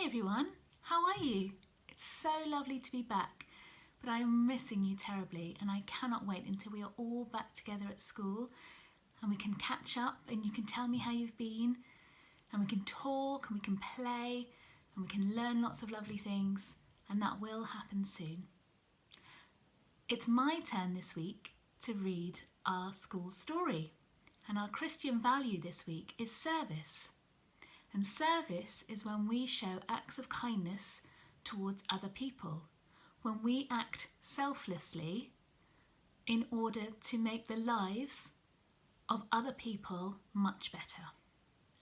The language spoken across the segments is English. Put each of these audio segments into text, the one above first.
everyone, how are you? It's so lovely to be back, but I'm missing you terribly and I cannot wait until we are all back together at school and we can catch up and you can tell me how you've been and we can talk and we can play and we can learn lots of lovely things, and that will happen soon. It's my turn this week to read our school story, and our Christian value this week is service. And service is when we show acts of kindness towards other people, when we act selflessly in order to make the lives of other people much better.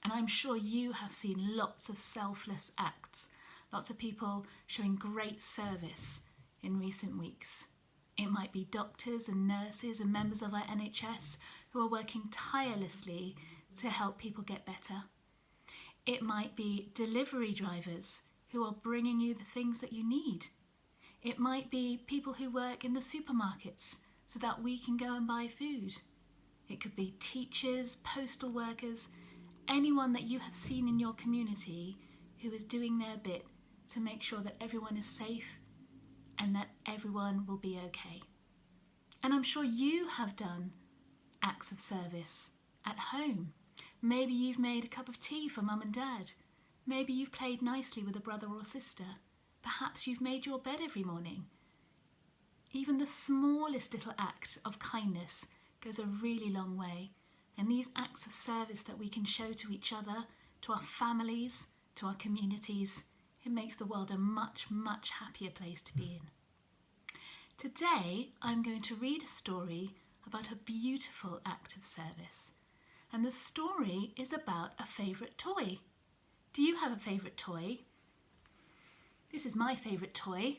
And I'm sure you have seen lots of selfless acts, lots of people showing great service in recent weeks. It might be doctors and nurses and members of our NHS who are working tirelessly to help people get better. It might be delivery drivers who are bringing you the things that you need. It might be people who work in the supermarkets so that we can go and buy food. It could be teachers, postal workers, anyone that you have seen in your community who is doing their bit to make sure that everyone is safe and that everyone will be okay. And I'm sure you have done acts of service at home. Maybe you've made a cup of tea for mum and dad. Maybe you've played nicely with a brother or sister. Perhaps you've made your bed every morning. Even the smallest little act of kindness goes a really long way. And these acts of service that we can show to each other, to our families, to our communities, it makes the world a much, much happier place to be in. Today, I'm going to read a story about a beautiful act of service. And the story is about a favourite toy. Do you have a favourite toy? This is my favourite toy.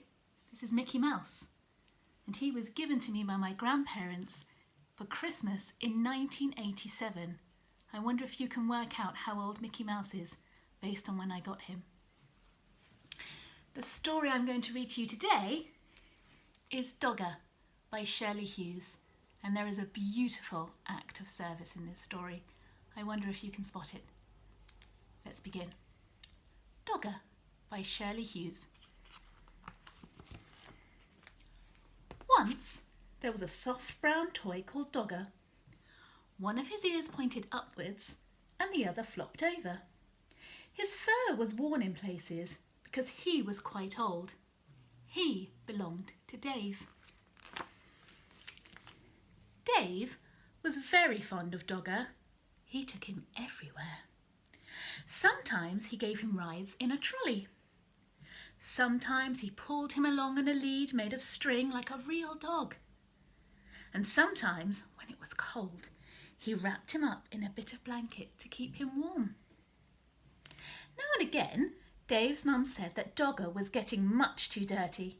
This is Mickey Mouse. And he was given to me by my grandparents for Christmas in 1987. I wonder if you can work out how old Mickey Mouse is based on when I got him. The story I'm going to read to you today is Dogger by Shirley Hughes, and there is a beautiful act of service in this story. I wonder if you can spot it. Let's begin. Dogger by Shirley Hughes. Once there was a soft brown toy called Dogger. One of his ears pointed upwards and the other flopped over. His fur was worn in places because he was quite old. He belonged to Dave. Dave was very fond of Dogger. He took him everywhere. Sometimes he gave him rides in a trolley. Sometimes he pulled him along on a lead made of string like a real dog. And sometimes, when it was cold, he wrapped him up in a bit of blanket to keep him warm. Now and again, Dave's mum said that Dogger was getting much too dirty.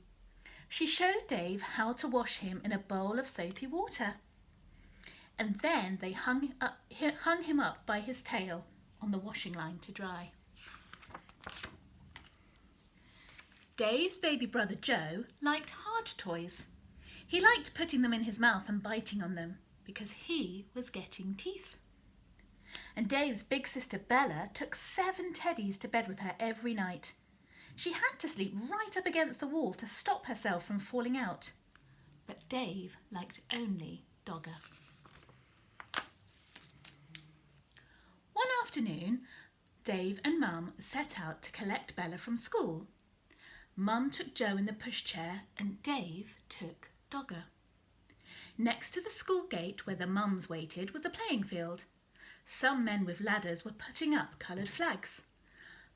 She showed Dave how to wash him in a bowl of soapy water. And then they hung him up by his tail on the washing line to dry. Dave's baby brother Joe liked hard toys. He liked putting them in his mouth and biting on them because he was getting teeth. And Dave's big sister Bella took 7 teddies to bed with her every night. She had to sleep right up against the wall to stop herself from falling out. But Dave liked only Dogger. One afternoon, Dave and Mum set out to collect Bella from school. Mum took Joe in the pushchair and Dave took Dogger. Next to the school gate where the mums waited was a playing field. Some men with ladders were putting up coloured flags.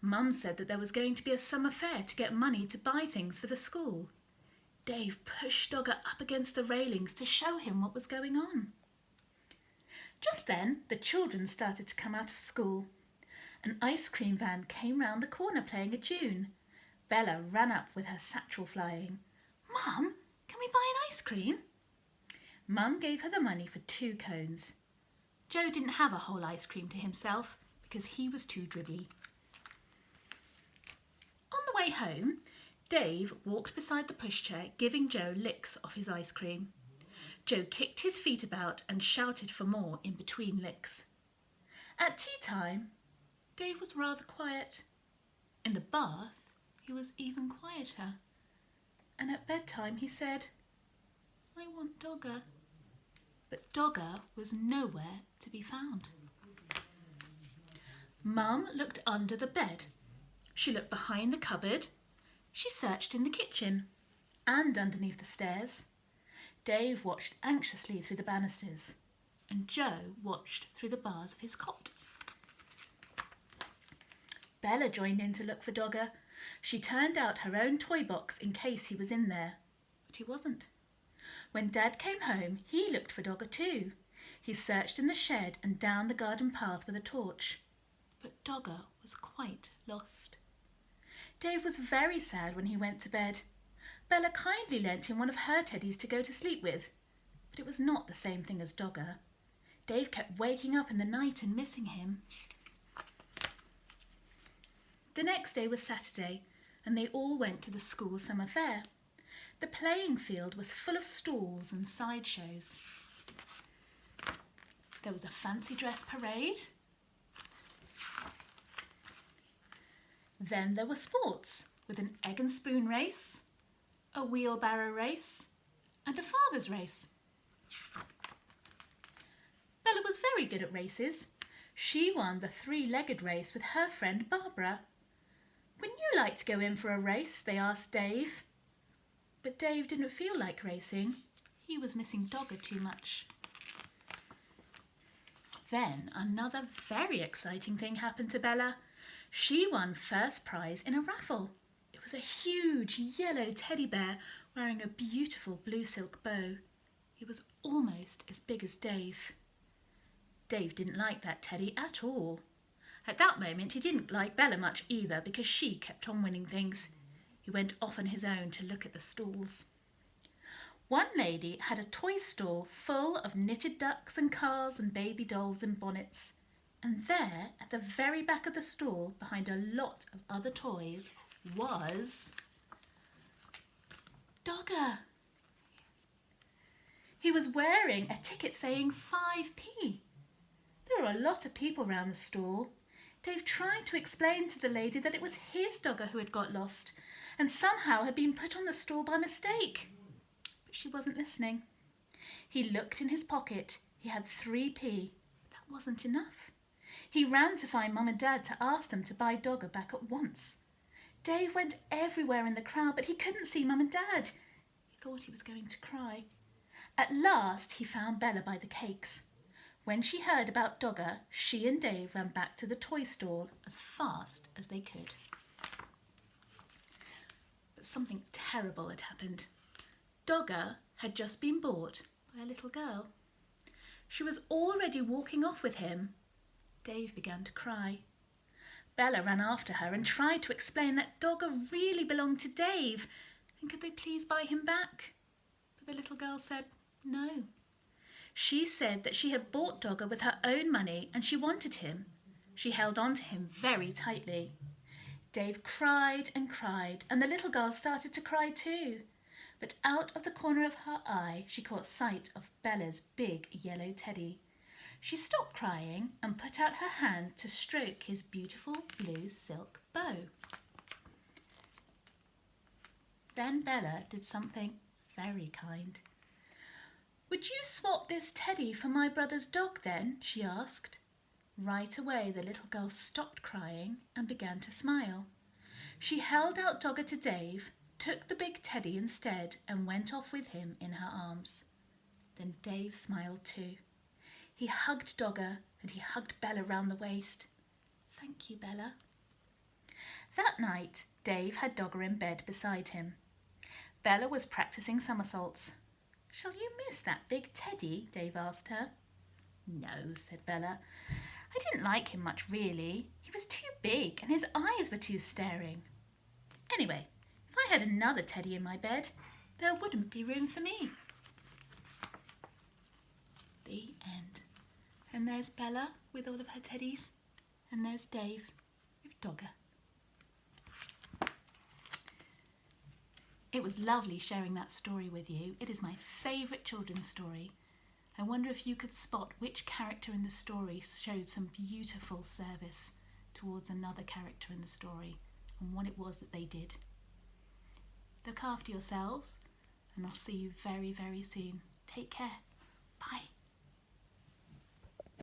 Mum said that there was going to be a summer fair to get money to buy things for the school. Dave pushed Dogger up against the railings to show him what was going on. Just then, the children started to come out of school. An ice cream van came round the corner playing a tune. Bella ran up with her satchel flying. "Mum, can we buy an ice cream?" Mum gave her the money for 2 cones. Joe didn't have a whole ice cream to himself because he was too dribbly. On the way home, Dave walked beside the pushchair giving Joe licks off his ice cream. Joe kicked his feet about and shouted for more in between licks. At tea time, Dave was rather quiet. In the bath, he was even quieter. And at bedtime he said, "I want Dogger." But Dogger was nowhere to be found. Mum looked under the bed. She looked behind the cupboard. She searched in the kitchen and underneath the stairs. Dave watched anxiously through the banisters, and Joe watched through the bars of his cot. Bella joined in to look for Dogger. She turned out her own toy box in case he was in there, but he wasn't. When Dad came home, he looked for Dogger too. He searched in the shed and down the garden path with a torch, but Dogger was quite lost. Dave was very sad when he went to bed. Bella kindly lent him one of her teddies to go to sleep with, but it was not the same thing as Dogger. Dave kept waking up in the night and missing him. The next day was Saturday, and they all went to the school summer fair. The playing field was full of stalls and sideshows. There was a fancy dress parade. Then there were sports with an egg and spoon race, a wheelbarrow race, and a father's race. Bella was very good at races. She won the 3-legged race with her friend Barbara. "Wouldn't you like to go in for a race?" they asked Dave. But Dave didn't feel like racing. He was missing Dogger too much. Then another very exciting thing happened to Bella. She won first prize in a raffle. It was a huge yellow teddy bear wearing a beautiful blue silk bow. He was almost as big as Dave. Dave didn't like that teddy at all. At that moment he didn't like Bella much either because she kept on winning things. He went off on his own to look at the stalls. One lady had a toy stall full of knitted ducks and cars and baby dolls and bonnets. And there, at the very back of the stall, behind a lot of other toys, was Dogger. He was wearing a ticket saying 5p. There were a lot of people round the stall. Dave tried to explain to the lady that it was his Dogger who had got lost and somehow had been put on the stall by mistake. But she wasn't listening. He looked in his pocket. He had 3p. That wasn't enough. He ran to find Mum and Dad to ask them to buy Dogger back at once. Dave went everywhere in the crowd, but he couldn't see Mum and Dad. He thought he was going to cry. At last he found Bella by the cakes. When she heard about Dogger, she and Dave ran back to the toy stall as fast as they could. But something terrible had happened. Dogger had just been bought by a little girl. She was already walking off with him. Dave began to cry. Bella ran after her and tried to explain that Dogger really belonged to Dave and could they please buy him back? But the little girl said no. She said that she had bought Dogger with her own money and she wanted him. She held on to him very tightly. Dave cried and cried, and the little girl started to cry too. But out of the corner of her eye, she caught sight of Bella's big yellow teddy. She stopped crying and put out her hand to stroke his beautiful blue silk bow. Then Bella did something very kind. "Would you swap this teddy for my brother's dog then?" she asked. Right away the little girl stopped crying and began to smile. She held out Dogger to Dave, took the big teddy instead and went off with him in her arms. Then Dave smiled too. He hugged Dogger and he hugged Bella round the waist. "Thank you, Bella." That night Dave had Dogger in bed beside him. Bella was practicing somersaults. "Shall you miss that big teddy?" Dave asked her. "No," said Bella. "I didn't like him much really. He was too big and his eyes were too staring. Anyway, if I had another teddy in my bed, there wouldn't be room for me." The end. And there's Bella with all of her teddies, and there's Dave with Dogger. It was lovely sharing that story with you. It is my favourite children's story. I wonder if you could spot which character in the story showed some beautiful service towards another character in the story. and what it was that they did. Look after yourselves, and I'll see you very, very soon. Take care. Bye.